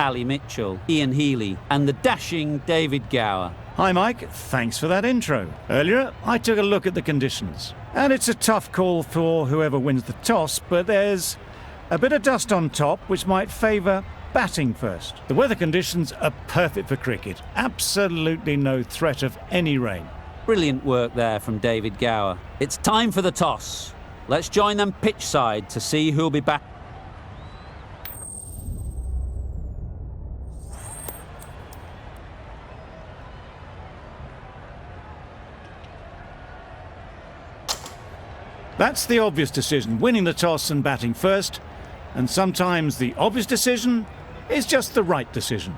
Ali Mitchell, Ian Healy and the dashing David Gower. Hi Mike, thanks for that intro. Earlier, I took a look at the conditions. And it's a tough call for whoever wins the toss, but there's a bit of dust on top which might favour batting first. The weather conditions are perfect for cricket. Absolutely no threat of any rain. Brilliant work there from David Gower. It's time for the toss. Let's join them pitch side to see who'll be back. That's the obvious decision, winning the toss and batting first. And sometimes the obvious decision is just the right decision.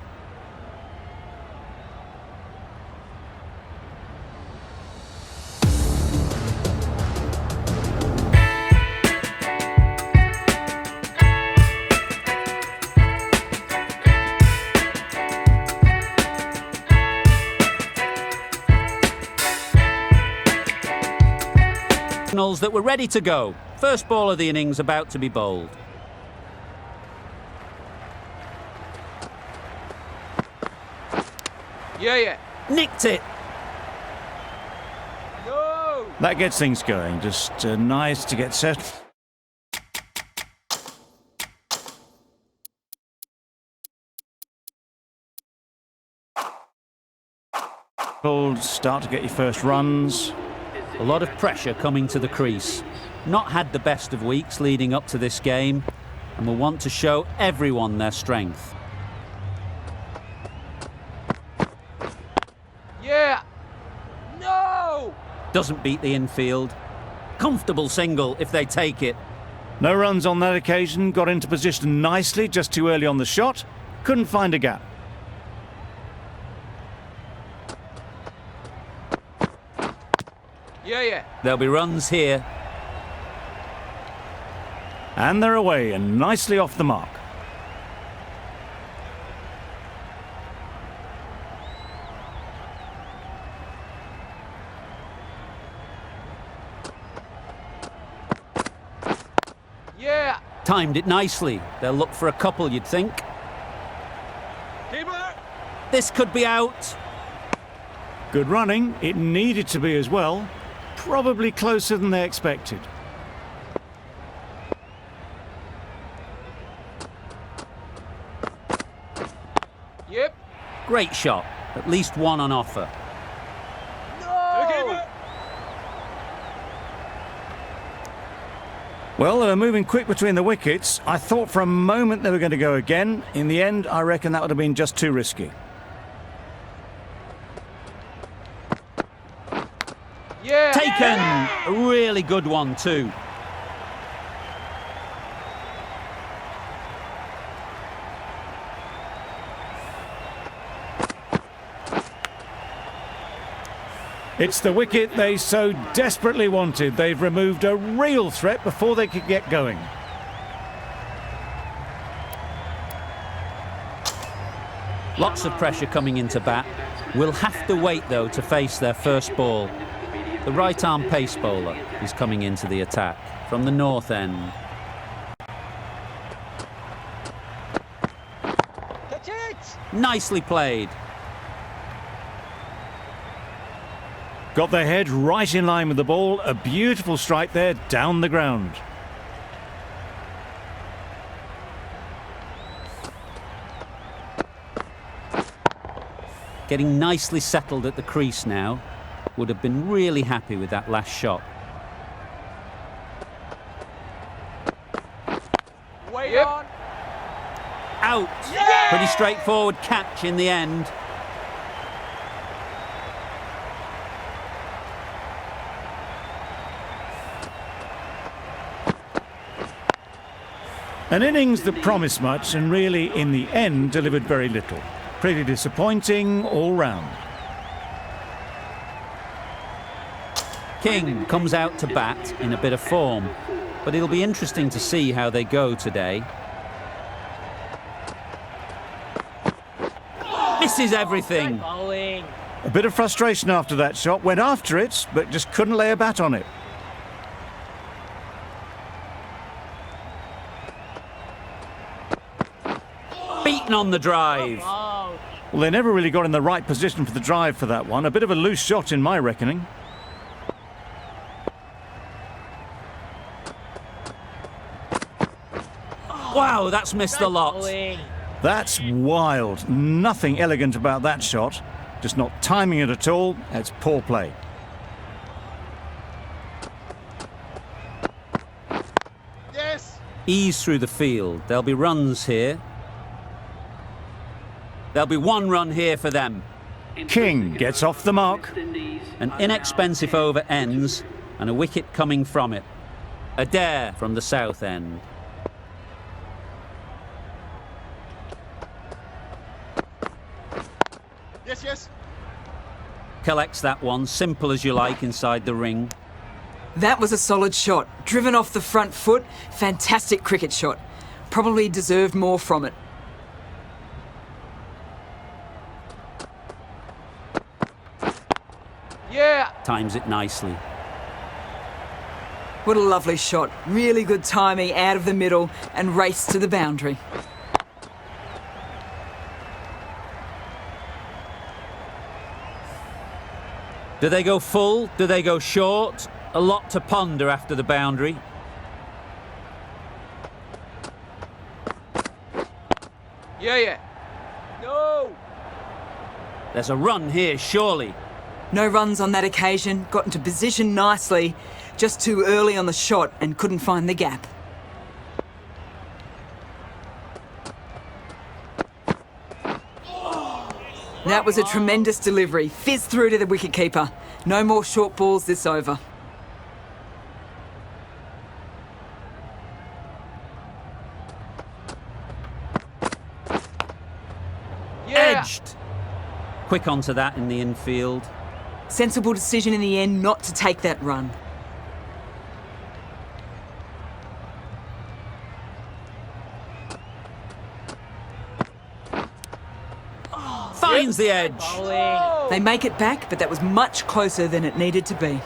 That were ready to go. First ball of the innings about to be bowled. Yeah. Nicked it. No! That gets things going. Just nice to get set. Start to get your first runs. A lot of pressure coming to the crease. Not had the best of weeks leading up to this game and will want to show everyone their strength. Yeah! No! Doesn't beat the infield. Comfortable single if they take it. No runs on that occasion. Got into position nicely, just too early on the shot. Couldn't find a gap. Yeah. There'll be runs here. And they're away and nicely off the mark. Yeah! Timed it nicely. They'll look for a couple, you'd think. Keeper! This could be out. Good running. It needed to be as well. Probably closer than they expected. Yep. Great shot. At least one on offer. No! Well, they were moving quick between the wickets. I thought for a moment they were going to go again. In the end, I reckon that would have been just too risky. Yeah! Taken! A really good one too. It's the wicket they so desperately wanted. They've removed a real threat before they could get going. Lots of pressure coming into bat. We'll have to wait though to face their first ball. The right-arm pace bowler is coming into the attack from the north end. Catch it! Nicely played. Got their head right in line with the ball. A beautiful strike there down the ground. Getting nicely settled at the crease now. Would have been really happy with that last shot. Way on! Out! Yeah! Pretty straightforward catch in the end. An innings that promised much and really, in the end, delivered very little. Pretty disappointing all round. King comes out to bat in a bit of form, but it'll be interesting to see how they go today. Misses everything. A bit of frustration after that shot. Went after it, but just couldn't lay a bat on it. Beat beaten on the drive. Oh. Well, they never really got in the right position for the drive for that one. A bit of a loose shot in my reckoning. Wow, that's missed the lot. That's wild. Nothing elegant about that shot. Just not timing it at all. It's poor play. Yes. Ease through the field. There'll be runs here. There'll be one run here for them. King gets off the mark. An inexpensive over ends and a wicket coming from it. A dare from the south end. Yes, yes. Collects that one, simple as you like, inside the ring. That was a solid shot. Driven off the front foot. Fantastic cricket shot. Probably deserved more from it. Yeah. Times it nicely. What a lovely shot. Really good timing out of the middle and race to the boundary. Do they go full? Do they go short? A lot to ponder after the boundary. Yeah, yeah. No. There's a run here, surely. No runs on that occasion. Got into position nicely. Just too early on the shot and couldn't find the gap. That was a tremendous delivery. Fizzed through to the wicketkeeper. No more short balls this over. Yeah. Edged. Quick onto that in the infield. Sensible decision in the end not to take that run. Finds the edge. Oh. They make it back, but that was much closer than it needed to be.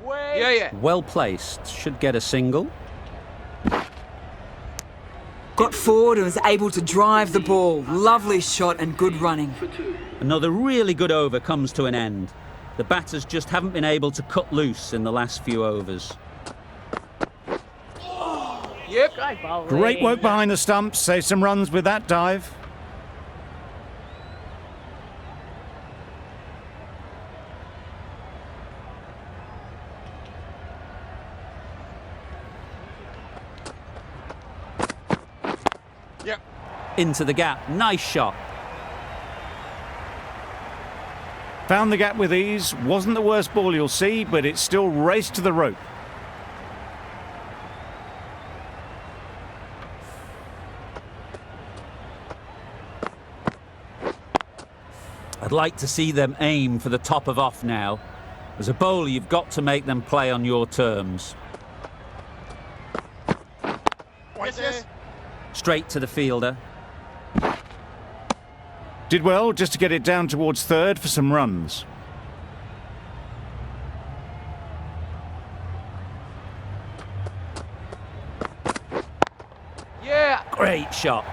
Wait. Yeah, yeah. Well placed. Should get a single. Got forward and was able to drive the ball. Lovely shot and good running. Another really good over comes to an end. The batters just haven't been able to cut loose in the last few overs. Yep. Great work behind the stumps. Save some runs with that dive. Yep. Into the gap. Nice shot. Found the gap with ease. Wasn't the worst ball you'll see, but it still raced to the rope. I'd like to see them aim for the top of off now. As a bowler, you've got to make them play on your terms. Yes, yes. Straight to the fielder. Did well just to get it down towards third for some runs. Yeah. Great shot.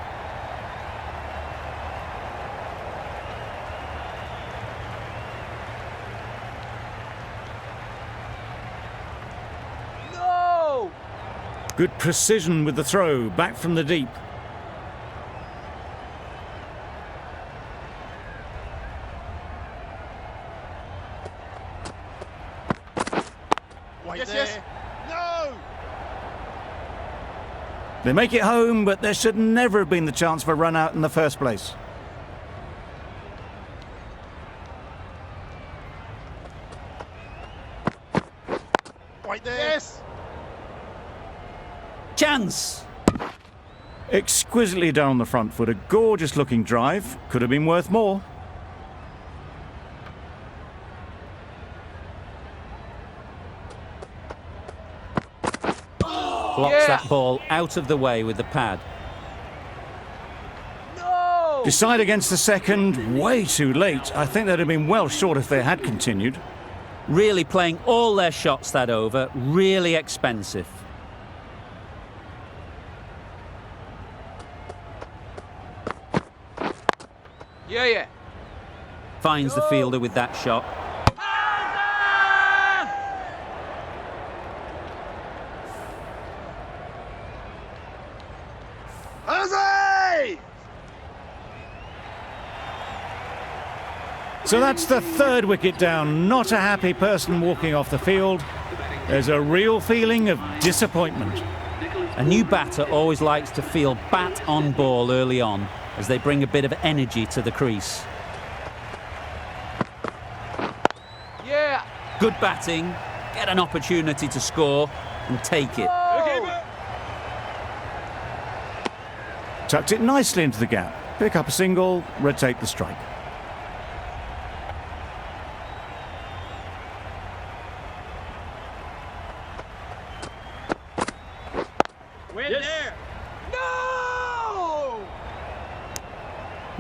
No. Good precision with the throw, back from the deep. Yes, yes. No. They make it home, but there should never have been the chance for a run out in the first place. Right there. Yes. Chance. Exquisitely done on the front foot. A gorgeous looking drive. Could have been worth more. Blocks that ball out of the way with the pad. No. Decide against the second, way too late. I think they'd have been well short if they had continued. Really playing all their shots that over, really expensive. Yeah. Finds the fielder with that shot. Jose! So that's the third wicket down. Not a happy person walking off the field. There's a real feeling of disappointment. A new batter always likes to feel bat on ball early on as they bring a bit of energy to the crease. Yeah. Good batting, get an opportunity to score and take it. Tucked it nicely into the gap. Pick up a single, rotate the strike. There. No!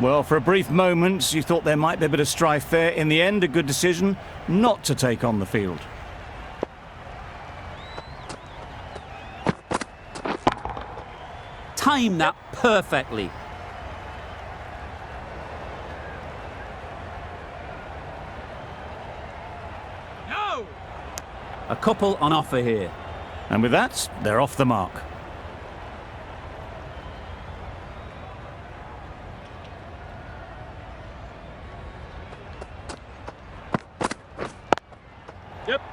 Well, for a brief moment, you thought there might be a bit of strife there. In the end, a good decision not to take on the field. Time that perfectly. No! A couple on offer here. And with that, they're off the mark.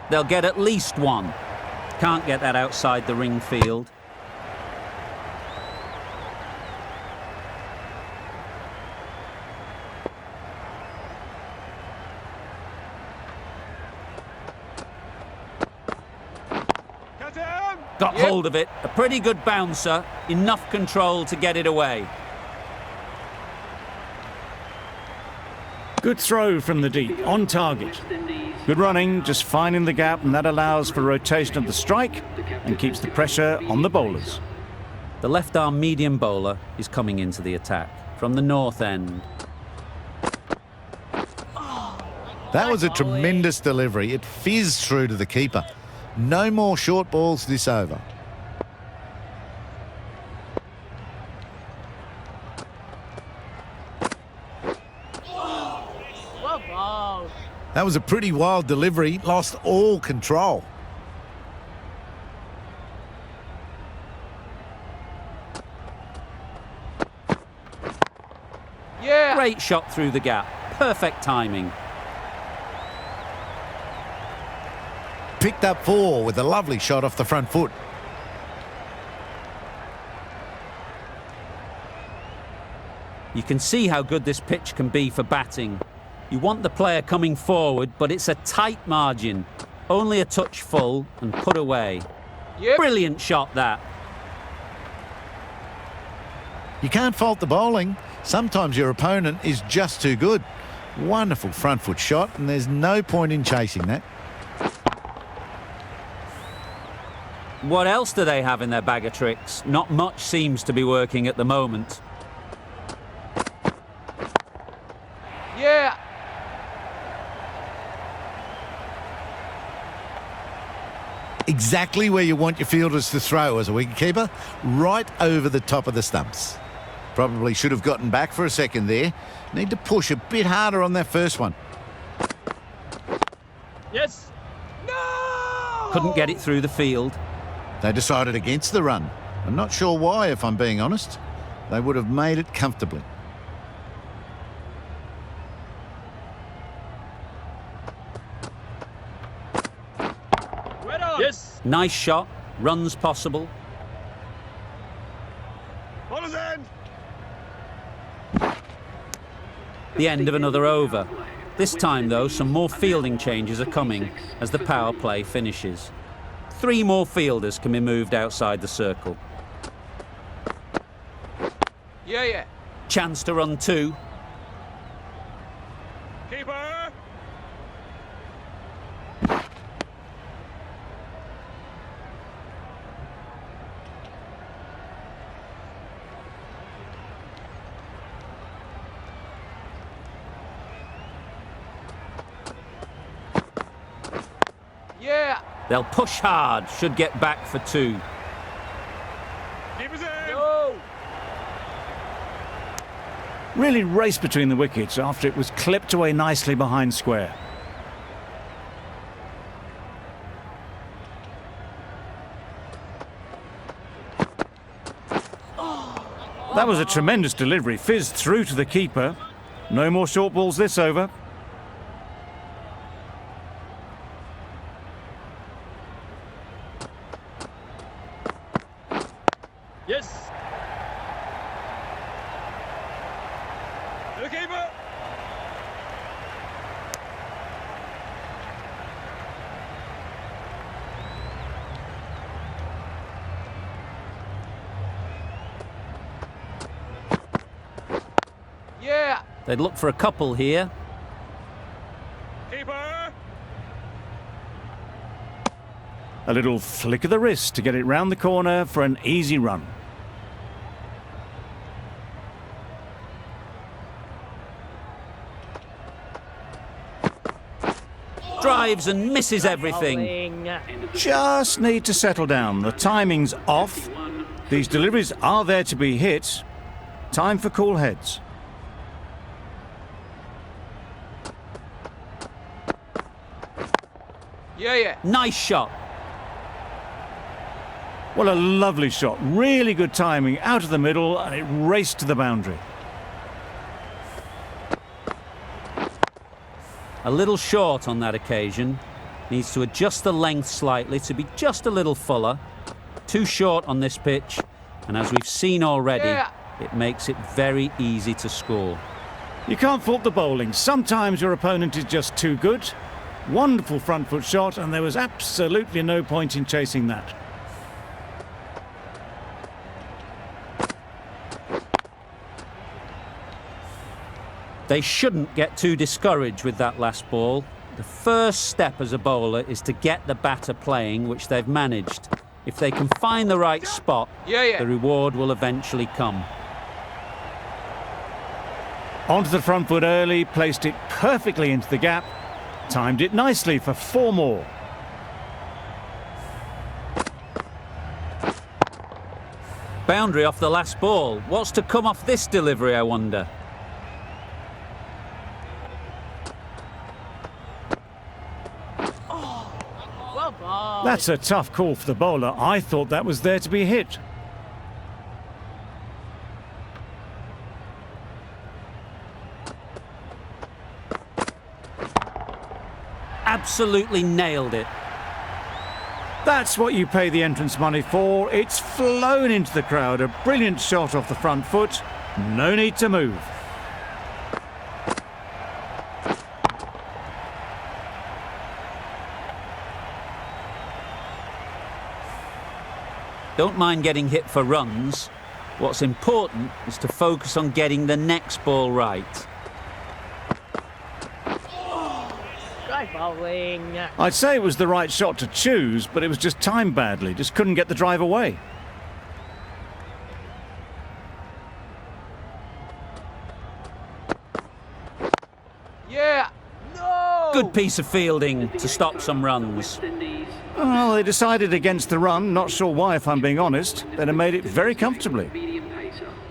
They'll get at least one. Can't get that outside the ring field. Cut him! Got hold of it. A pretty good bouncer. Enough control to get it away. Good throw from the deep, on target. Good running, just finding the gap, and that allows for rotation of the strike and keeps the pressure on the bowlers. The left-arm medium bowler is coming into the attack from the north end. That was a tremendous delivery. It fizzed through to the keeper. No more short balls this over. That was a pretty wild delivery. Lost all control. Yeah! Great shot through the gap. Perfect timing. Picked up 4 with a lovely shot off the front foot. You can see how good this pitch can be for batting. You want the player coming forward, but it's a tight margin. Only a touch full and put away. Yep. Brilliant shot, that. You can't fault the bowling. Sometimes your opponent is just too good. Wonderful front foot shot, and there's no point in chasing that. What else do they have in their bag of tricks? Not much seems to be working at the moment. Yeah! Exactly where you want your fielders to throw as a wicketkeeper, right over the top of the stumps. Probably should have gotten back for a second there. Need to push a bit harder on that first one. Yes! No! Couldn't get it through the field. They decided against the run. I'm not sure why, if I'm being honest. They would have made it comfortably. Yes! Nice shot. Runs possible. Bowler's end! The end of another over. This time, though, some more fielding changes are coming as the power play finishes. 3 more fielders can be moved outside the circle. Yeah. Chance to run 2. Keeper! They'll push hard, should get back for 2. Keep us in. No! Really raced between the wickets after it was clipped away nicely behind square. That was a tremendous delivery, fizzed through to the keeper. No more short balls this over. Yes. To the keeper. Yeah. They'd look for a couple here. Keeper. A little flick of the wrist to get it round the corner for an easy run. Drives and misses everything. Just need to settle down. The timing's off. These deliveries are there to be hit. Time for cool heads. Yeah. Nice shot. What a lovely shot. Really good timing. Out of the middle and it raced to the boundary. A little short on that occasion. Needs to adjust the length slightly to be just a little fuller. Too short on this pitch. And as we've seen already, it makes it very easy to score. You can't fault the bowling. Sometimes your opponent is just too good. Wonderful front foot shot, and there was absolutely no point in chasing that. They shouldn't get too discouraged with that last ball. The first step as a bowler is to get the batter playing, which they've managed. If they can find the right spot, the reward will eventually come. Onto the front foot early, placed it perfectly into the gap. Timed it nicely for 4 more. Boundary off the last ball. What's to come off this delivery, I wonder? That's a tough call for the bowler. I thought that was there to be hit. Absolutely nailed it. That's what you pay the entrance money for. It's flown into the crowd. A brilliant shot off the front foot. No need to move. Don't mind getting hit for runs. What's important is to focus on getting the next ball right. Bowling. I'd say it was the right shot to choose, but it was just timed badly. Just couldn't get the drive away. Yeah. No. Good piece of fielding to stop some runs. Well, they decided against the run. Not sure why, if I'm being honest. They'd have made it very comfortably.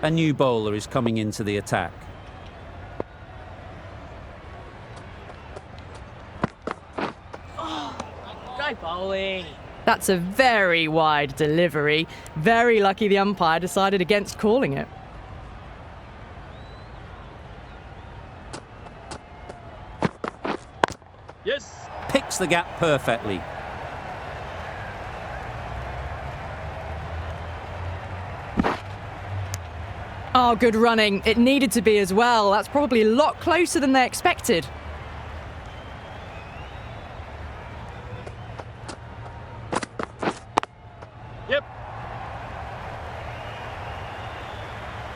A new bowler is coming into the attack. Bowling. That's a very wide delivery. Very lucky the umpire decided against calling it. Yes. Picks the gap perfectly. Oh, good running. It needed to be as well. That's probably a lot closer than they expected. Yep.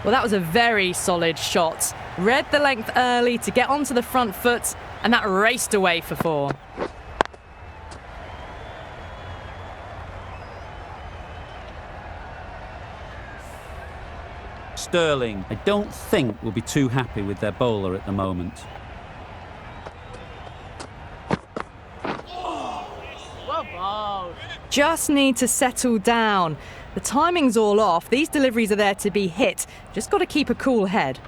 Well, that was a very solid shot. Read the length early to get onto the front foot, and that raced away for 4. Sterling, I don't think, will be too happy with their bowler at the moment. Well ball. Just need to settle down. The timing's all off. These deliveries are there to be hit. Just got to keep a cool head.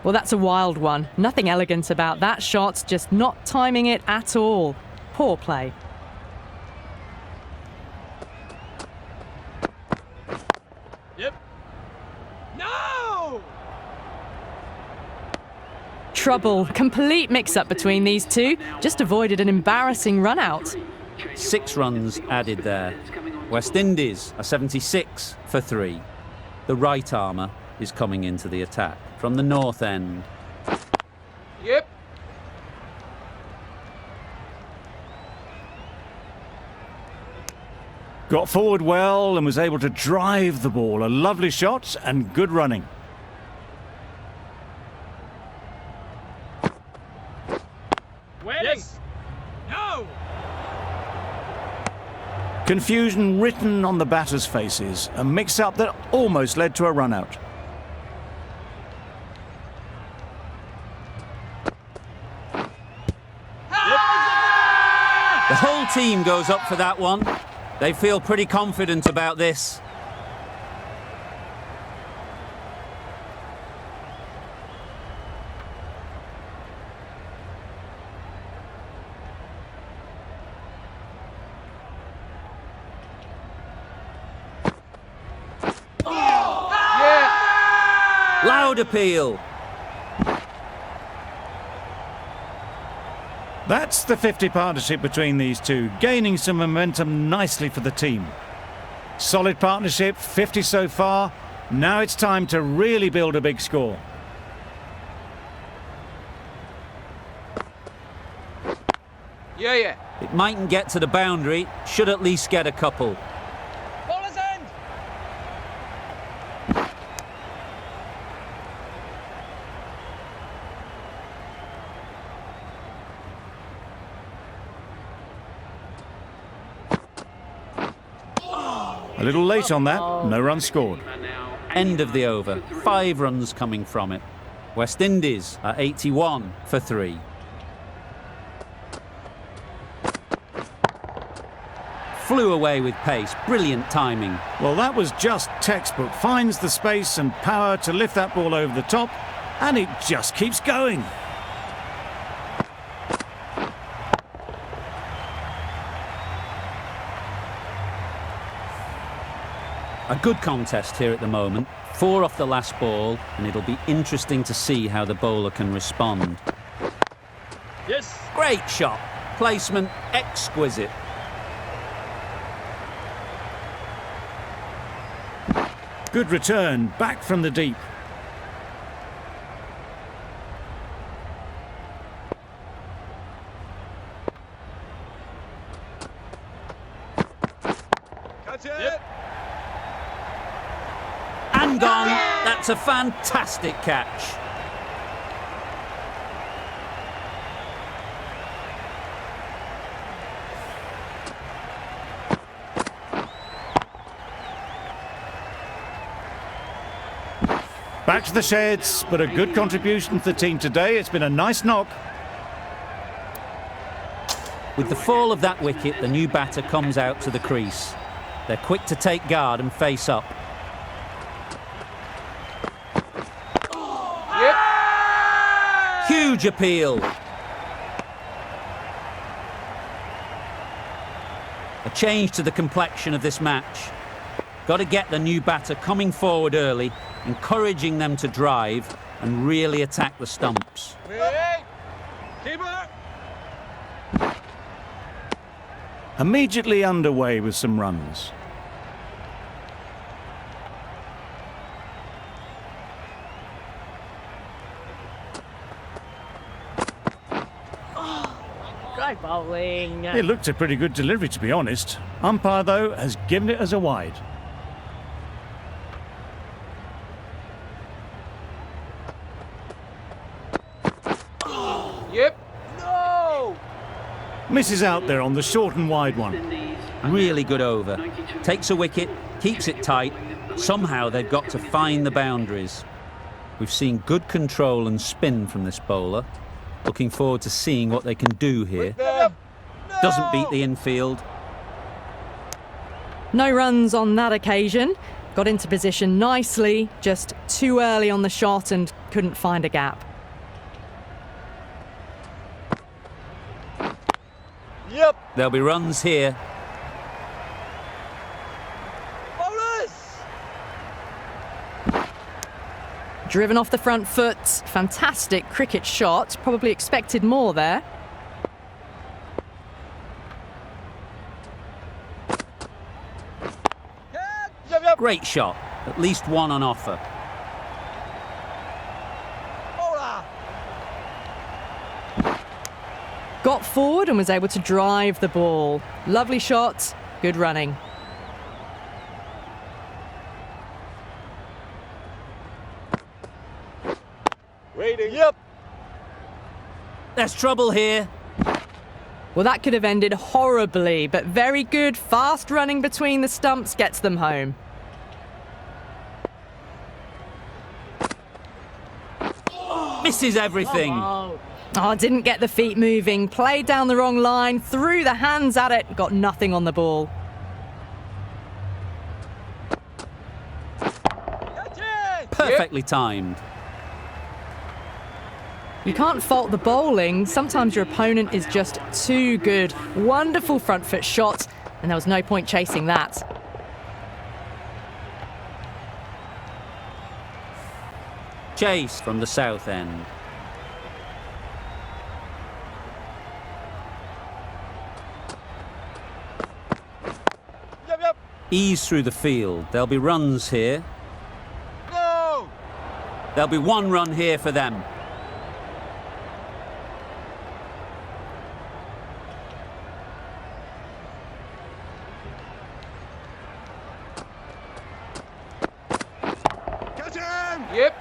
Well, that's a wild one. Nothing elegant about that shot, just not timing it at all. Poor play. Yep. No! Trouble. Complete mix-up between these two. Just avoided an embarrassing run-out. 6 runs added there. Westindies are 76 for 3. The right armour is coming into the attack from the north end. Yep. Got forward well and was able to drive the ball. A lovely shot and good running. Waiting. Yes. No! Confusion written on the batters' faces. A mix-up that almost led to a run-out. The whole team goes up for that one. They feel pretty confident about this. Loud appeal. That's the 50 partnership between these two, gaining some momentum nicely for the team. Solid partnership, 50 so far. Now it's time to really build a big score. Yeah. It mightn't get to the boundary, should at least get a couple. Bowler's end! A little late on that, no runs scored. End of the over. 5 runs coming from it. Westindies are 81 for 3. Flew away with pace. Brilliant timing. Well, that was just textbook. Finds the space and power to lift that ball over the top, and it just keeps going. A good contest here at the moment. 4 off the last ball, and it'll be interesting to see how the bowler can respond. Yes. Great shot. Placement exquisite. Good return, back from the deep. Catch it! Yep. And gone. That's a fantastic catch. Back to the sheds, but a good contribution to the team today. It's been a nice knock. With the fall of that wicket, the new batter comes out to the crease. They're quick to take guard and face up. Yep. Huge appeal. A change to the complexion of this match. Got to get the new batter coming forward early, encouraging them to drive and really attack the stumps. Wait. Keeper. Immediately underway with some runs. Great bowling. It looked a pretty good delivery, to be honest. Umpire, though, has given it as a wide. Yep. No! Misses out there on the short and wide one. Really good over. Takes a wicket, keeps it tight. Somehow they've got to find the boundaries. We've seen good control and spin from this bowler. Looking forward to seeing what they can do here. There. Doesn't beat the infield. No runs on that occasion. Got into position nicely, just too early on the shot and couldn't find a gap. Yep. There'll be runs here. Bowlers. Driven off the front foot. Fantastic cricket shot. Probably expected more there. Yep. Great shot. At least one on offer. Bowler. Got forward and was able to drive the ball. Lovely shot. Good running. Waiting. Yep. There's trouble here. Well, that could have ended horribly, but very good. Fast running between the stumps gets them home. Misses everything. Oh, didn't get the feet moving. Played down the wrong line. Threw the hands at it. Got nothing on the ball. Catch it. Perfectly timed. You can't fault the bowling. Sometimes your opponent is just too good. Wonderful front foot shot, and there was no point chasing that. Chase from the south end. Yep. Ease through the field. There'll be runs here. No. There'll be one run here for them. Catch him. Yep.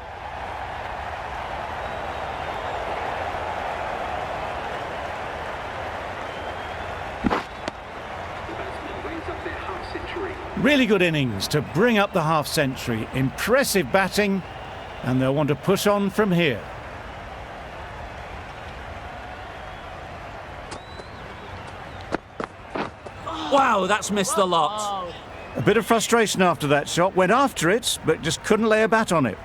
Really good innings to bring up the half-century. Impressive batting, and they'll want to push on from here. Wow, that's missed the lot. A bit of frustration after that shot. Went after it, but just couldn't lay a bat on it.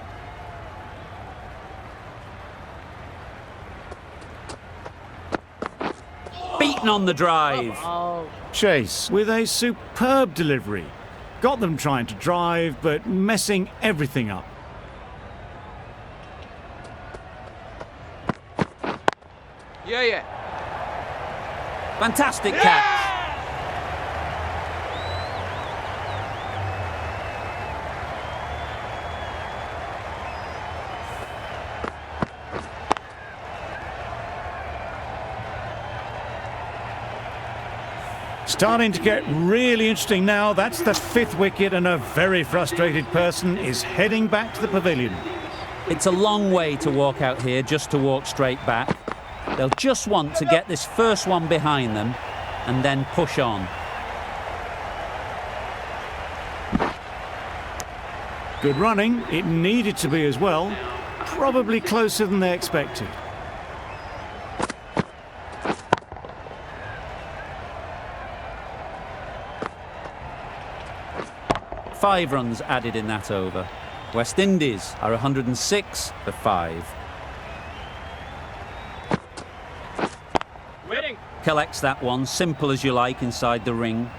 Beaten on the drive. Chase with a superb delivery. Got them trying to drive, but messing everything up. Yeah. Fantastic catch. Starting to get really interesting now. That's the 5th wicket, and a very frustrated person is heading back to the pavilion. It's a long way to walk out here just to walk straight back. They'll just want to get this first one behind them and then push on. Good running. It needed to be as well. Probably closer than they expected. Five runs added in that over. Westindies are 106 for 5. Waiting. Collects that one, simple as you like, inside the ring.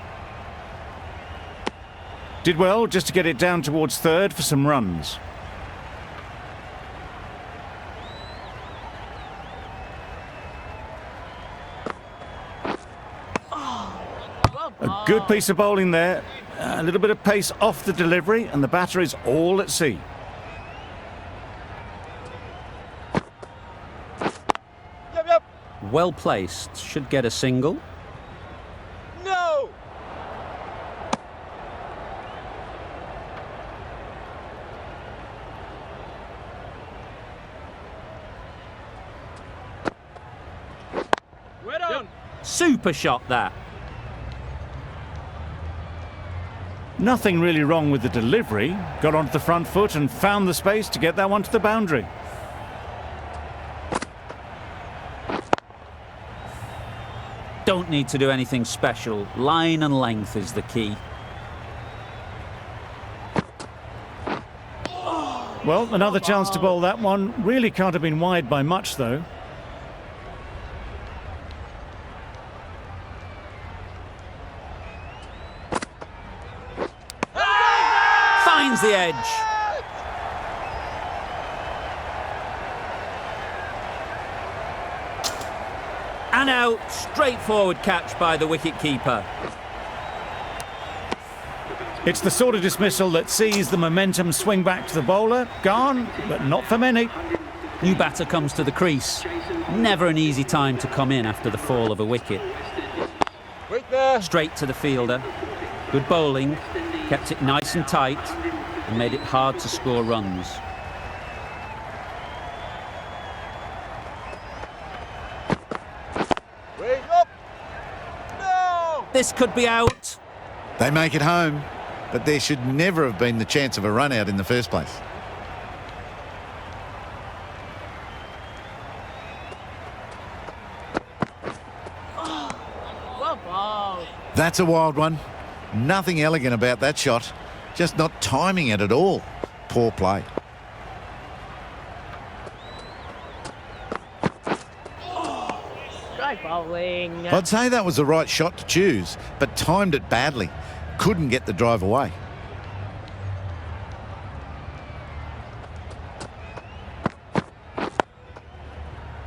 Did well just to get it down towards 3rd for some runs. A good piece of bowling there. A little bit of pace off the delivery, and the batter is all at sea. Yep. Well placed, should get a single. No. Well done. Super shot that. Nothing really wrong with the delivery. Got onto the front foot and found the space to get that one to the boundary. Don't need to do anything special. Line and length is the key. Well, another chance to bowl that one. Really can't have been wide by much, though. Finds the edge. And out. Straightforward catch by the wicket-keeper. It's the sort of dismissal that sees the momentum swing back to the bowler. Gone, but not for many. New batter comes to the crease. Never an easy time to come in after the fall of a wicket. Wait there. Straight to the fielder. Good bowling. Kept it nice and tight and made it hard to score runs. Wait up. No. This could be out. They make it home, but there should never have been the chance of a run out in the first place. Well bowled. That's a wild one. Nothing elegant about that shot. Just not timing it at all. Poor play. Great bowling. I'd say that was the right shot to choose, but timed it badly. Couldn't get the drive away.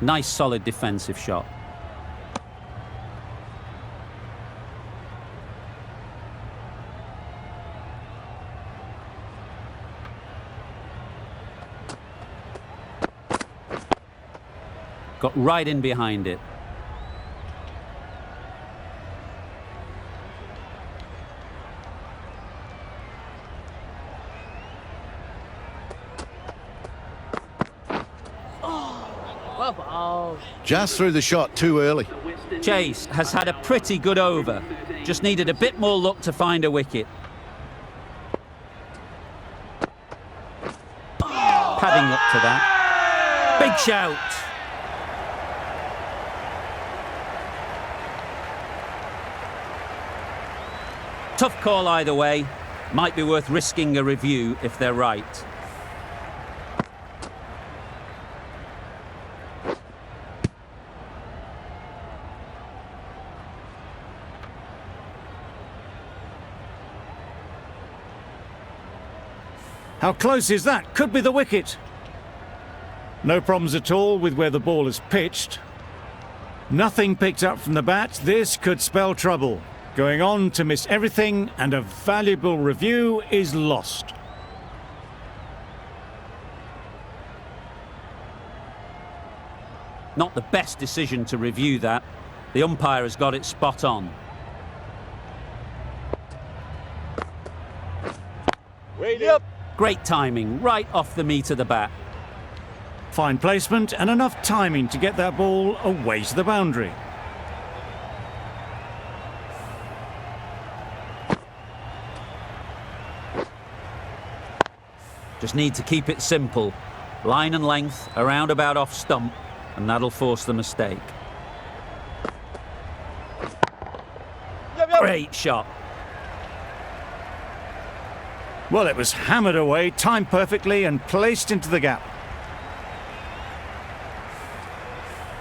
Nice solid defensive shot. Got right in behind it. Well bowled. Just threw the shot too early. Chase has had a pretty good over. Just needed a bit more luck to find a wicket. Padding up to that. Big shout. Tough call either way. Might be worth risking a review if they're right. How close is that? Could be the wicket. No problems at all with where the ball is pitched. Nothing picked up from the bat. This could spell trouble. Going on to miss everything, and a valuable review is lost. Not the best decision to review that. The umpire has got it spot on. Wait up. Great timing, right off the meat of the bat. Fine placement and enough timing to get that ball away to the boundary. Just need to keep it simple. Line and length, around about off stump, and that'll force the mistake. Yep, yep. Great shot. Well, it was hammered away, timed perfectly and placed into the gap.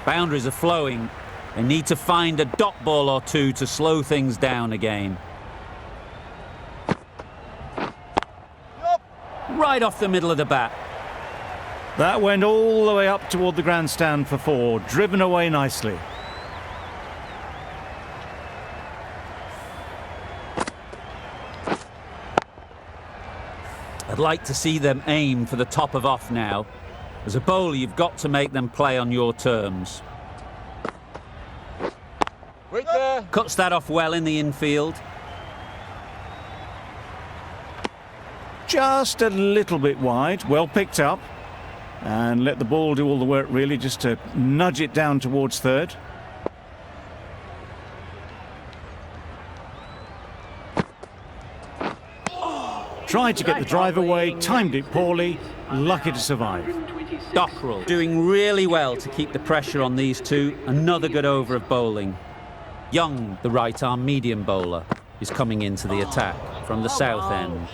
Boundaries are flowing. They need to find a dot ball or two to slow things down again. Yup. Right off the middle of the bat. That went all the way up toward the grandstand for four, driven away nicely. I'd like to see them aim for the top of off now. As a bowler, you've got to make them play on your terms. Wait there. Cuts that off well in the infield. Just a little bit wide, well picked up. And let the ball do all the work really, just to nudge it down towards third. Tried to get the drive away, timed it poorly, lucky to survive. Dockrell doing really well to keep the pressure on these two. Another good over of bowling. Young, the right-arm medium bowler, is coming into the attack from the south end.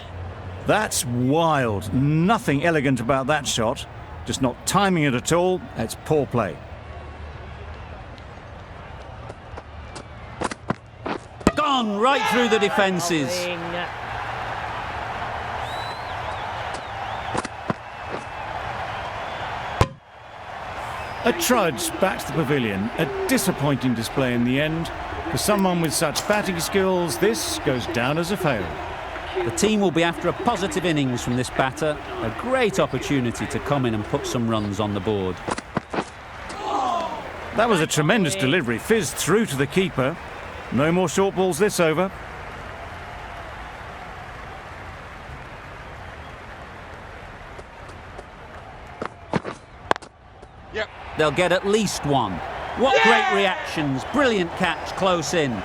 That's wild. Nothing elegant about that shot. Just not timing it at all. It's poor play. Gone right through the defences. A trudge back to the pavilion. A disappointing display in the end. For someone with such batting skills, this goes down as a fail. The team will be after a positive innings from this batter. A great opportunity to come in and put some runs on the board. That was a tremendous delivery. Fizzed through to the keeper. No more short balls this over. Yep. They'll get at least one. What great reactions. Brilliant catch close in.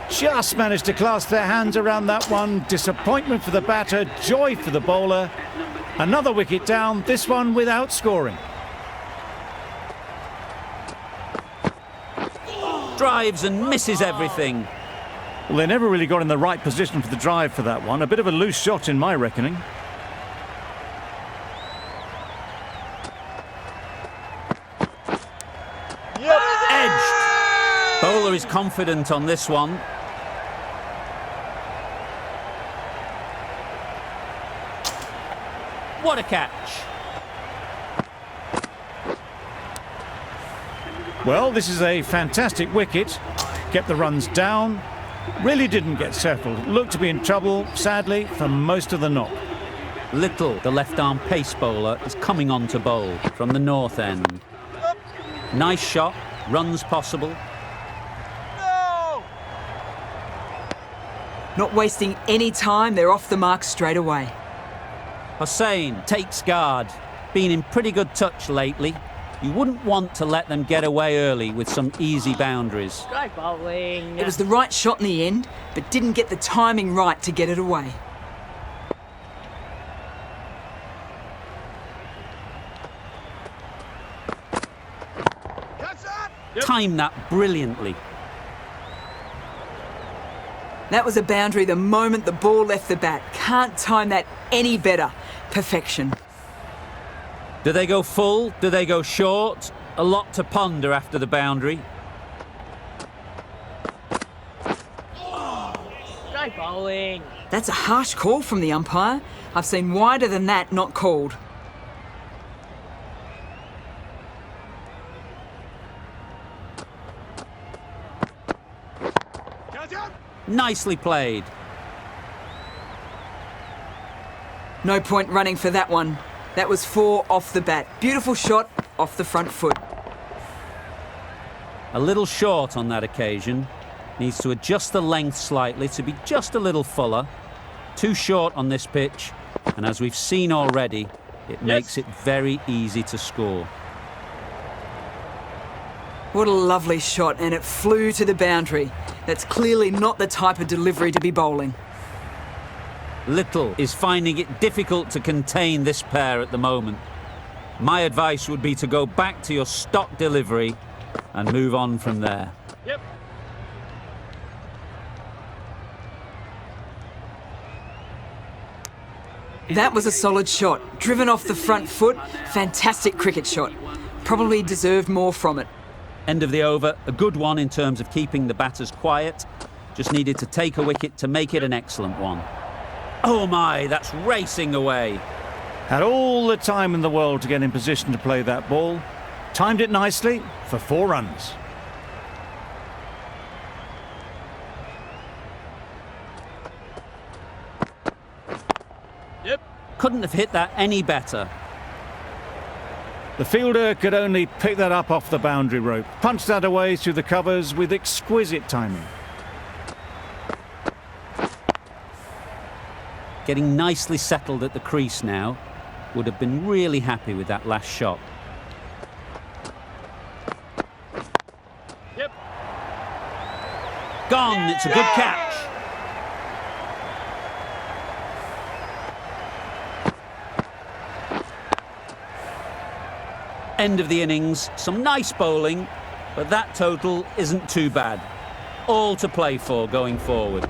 Just managed to clasp their hands around that one. Disappointment for the batter, joy for the bowler. Another wicket down, this one without scoring. Drives and misses everything. Well, they never really got in the right position for the drive for that one. A bit of a loose shot in my reckoning. Yep. Edged. Bowler is confident on this one. What a catch. Well, this is a fantastic wicket. Kept the runs down. Really didn't get settled. Looked to be in trouble, sadly, for most of the knock. Little, the left-arm pace bowler, is coming on to bowl from the north end. Nice shot, runs possible. No. Not wasting any time, they're off the mark straight away. Hussain takes guard. Been in pretty good touch lately. You wouldn't want to let them get away early with some easy boundaries. Strike bowling. It was the right shot in the end, but didn't get the timing right to get it away. Catch that. Timed that brilliantly. That was a boundary the moment the ball left the bat. Can't time that any better. Perfection. Do they go full? Do they go short? A lot to ponder after the boundary. Strike bowling. That's a harsh call from the umpire. I've seen wider than that not called. Catch it. Nicely played. No point running for that one. That was 4 off the bat. Beautiful shot off the front foot. A little short on that occasion. Needs to adjust the length slightly to be just a little fuller. Too short on this pitch. And as we've seen already, it makes it very easy to score. What a lovely shot, and it flew to the boundary. That's clearly not the type of delivery to be bowling. Little is finding it difficult to contain this pair at the moment. My advice would be to go back to your stock delivery and move on from there. Yep. That was a solid shot. Driven off the front foot. Fantastic cricket shot. Probably deserved more from it. End of the over, a good one in terms of keeping the batters quiet. Just needed to take a wicket to make it an excellent one. Oh my, that's racing away. Had all the time in the world to get in position to play that ball. Timed it nicely for 4 runs. Yep. Couldn't have hit that any better. The fielder could only pick that up off the boundary rope. Punched that away through the covers with exquisite timing. Getting nicely settled at the crease now. Would have been really happy with that last shot. Yep. Gone, it's a good catch. End of the innings, some nice bowling, but that total isn't too bad. All to play for going forward.